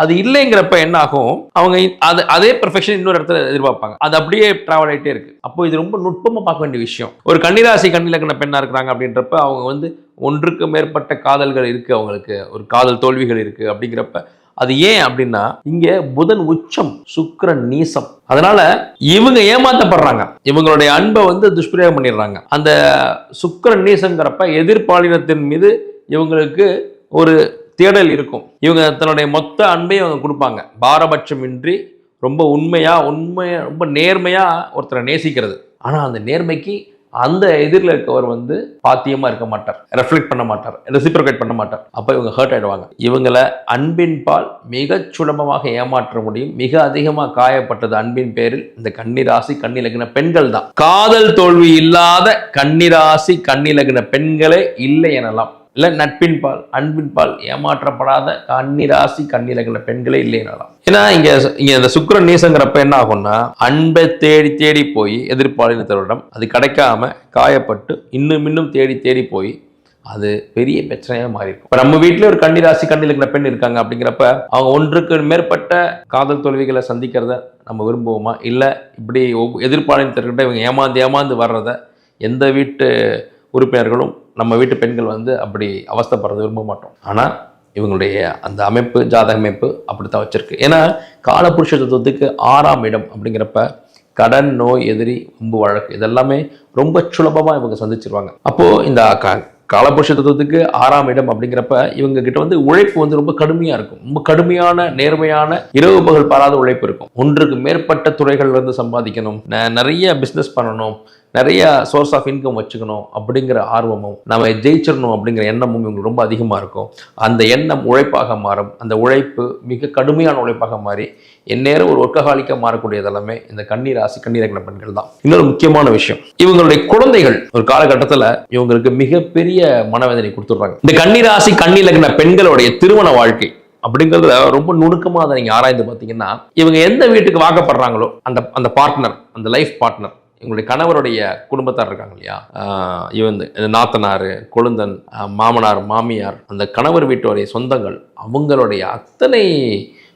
அது இல்லைங்கிறப்ப என்ன ஆகும், அவங்க அதே பெர்ஃபெக்ஷன் இன்னொரு இடத்துல எதிர்பார்ப்பாங்க. அது அப்படியே டிராவல் ஆகிட்டே இருக்கு. அப்போ இது ரொம்ப நுட்பமாக பார்க்க வேண்டிய விஷயம். ஒரு கன்னிராசி கன்னிலக்கண பெண்ணா இருக்கிறாங்க அப்படின்றப்ப அவங்க வந்து ஒன்றுக்கு மேற்பட்ட காதல்கள் இருக்கு, அவங்களுக்கு ஒரு காதல் தோல்விகள் இருக்கு அப்படிங்கிறப்ப அது ஏன் அப்படின்னா இங்க புதன் உச்சம், சுக்கிரன் நீசம். அதனால இவங்க ஏமாத்தப்படுறாங்க, இவங்களுடைய அன்பை வந்து துஷ்பிரயோகம் பண்ணிடுறாங்க. அந்த சுக்கிரன் நீசங்கிறப்ப எதிர்பாலினத்தின் மீது இவங்களுக்கு ஒரு தேடல் இருக்கும். இவங்க தன்னுடைய மொத்த அன்பையும் அவங்க கொடுப்பாங்க, பாரபட்சமின்றி ரொம்ப உண்மையா ரொம்ப நேர்மையா ஒருத்தரை நேசிக்கிறது. ஆனா அந்த நேர்மைக்கு அந்த எதிரில் இருக்கவர் வந்து பாத்தியமா இருக்க மாட்டார், ரெஃப்ளெக்ட் பண்ண மாட்டார், ரெசிப்ரோகேட் பண்ண மாட்டார். அப்ப இவங்க ஹர்ட் ஆயிடுவாங்க. இவங்களை அன்பின் பால் மிக சுலபமாக ஏமாற்ற முடியும். மிக அதிகமாக காயப்பட்டது அன்பின் பேரில் இந்த கன்னிராசி கன்னிலக்ன பெண்கள் தான். காதல் தோல்வி இல்லாத கன்னிராசி கன்னிலக்ன பெண்களே இல்லை எனலாம். இல்லை நட்பின் பால் அன்பின் பால் ஏமாற்றப்படாத கன்னிராசி கன்னிலக்ன பெண்களே இல்லை எனலாம். ஏன்னா இங்க இந்த சுக்கிரன் நீசங்கிறப்ப என்ன ஆகும்னா, அன்பை தேடி தேடி போய் எதிர்பாலினத்தவரிடம் அது கிடைக்காம காயப்பட்டு இன்னும் தேடி தேடி போய் அது பெரிய பிரச்சனையா மாறி இருக்கும். இப்போ நம்ம வீட்டில் ஒரு கன்னிராசி கன்னிலக்ன பெண் இருக்காங்க அப்படிங்கிறப்ப அவங்க ஒன்றுக்கு மேற்பட்ட காதல் தோல்விகளை சந்திக்கிறத நம்ம விரும்புவோமா? இல்லை இப்படி எதிர்பாலினத்திற்கிட்ட இவங்க ஏமாந்து வர்றத எந்த வீட்டு உறுப்பினர்களும் நம்ம வீட்டு பெண்கள் வந்து அப்படி அவஸ்தைப்படுறது விரும்ப மாட்டோம். ஆனால் இவங்களுடைய அந்த அமைப்பு, ஜாதக அமைப்பு அப்படித்தான் வச்சிருக்கு. ஏன்னா காலபுருஷ தத்துவத்துக்கு 6ஆம் இடம் அப்படிங்கிறப்ப கடன், நோய், எதிரி, வம்பு, வழக்கு இதெல்லாமே ரொம்ப சுலபமாக இவங்க சந்திச்சிருவாங்க. அப்போது இந்த காலபுருஷ தத்துவத்துக்கு 6ஆம் இடம் அப்படிங்கிறப்ப இவங்க கிட்ட வந்து உழைப்பு வந்து ரொம்ப கடுமையாக இருக்கும். ரொம்ப கடுமையான நேர்மையான இரவு பகல் பாராத உழைப்பு இருக்கும். ஒன்றுக்கு மேற்பட்ட துறைகள் வந்து சம்பாதிக்கணும், நிறைய பிஸ்னஸ் பண்ணணும், நிறைய சோர்ஸ் ஆஃப் இன்கம் வச்சுக்கணும் அப்படிங்கிற ஆர்வமும், நம்ம ஜெயிச்சிடணும் அப்படிங்கிற எண்ணமும் இவங்களுக்கு ரொம்ப அதிகமாக இருக்கும். அந்த எண்ணம் உழைப்பாக மாறும். அந்த உழைப்பு மிக கடுமையான உழைப்பாக மாறி எந்நேரம் ஒரு ஒர்க்கஹாலிக்காக மாறக்கூடியது எல்லாமே இந்த கன்னிராசி கன்னிலக்ன பெண்கள் தான். இன்னொரு முக்கியமான விஷயம், இவங்களுடைய குழந்தைகள் ஒரு காலகட்டத்தில் இவங்களுக்கு மிகப்பெரிய மனவேதனை கொடுத்துடுறாங்க. இந்த கன்னிராசி கன்னிலக்ன பெண்களுடைய திருமண வாழ்க்கை அப்படிங்கிறத ரொம்ப நுணுக்கமாக அதை நீங்கள் ஆராய்ந்து பார்த்தீங்கன்னா, இவங்க எந்த வீட்டுக்கு வாக்கப்படுறாங்களோ அந்த பார்ட்னர், அந்த லைஃப் பார்ட்னர், எங்களுடைய கணவருடைய குடும்பத்தார் இருக்காங்க இல்லையா, இவன் நாத்தனார், கொழுந்தன், மாமனார், மாமியார், அந்த கணவர் வீட்டுடைய சொந்தங்கள், அவங்களுடைய அத்தனை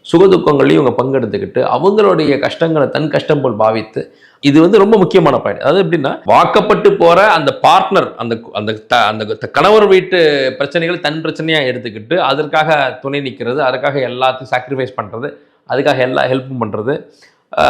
சுகதுக்கங்களையும் இவங்க பங்கெடுத்துக்கிட்டு அவங்களுடைய கஷ்டங்களை தன் கஷ்டம் போல் பாவித்து, இது வந்து ரொம்ப முக்கியமான பாயிண்ட். அதாவது எப்படின்னா, வாக்கப்பட்டு போற அந்த பார்ட்னர், அந்த கணவர் வீட்டு பிரச்சனைகளை தன் பிரச்சனையா எடுத்துக்கிட்டு அதற்காக துணை நிற்கிறது, அதுக்காக எல்லாத்தையும் சாக்ரிஃபைஸ் பண்றது, அதுக்காக எல்லா ஹெல்ப்பும் பண்றது,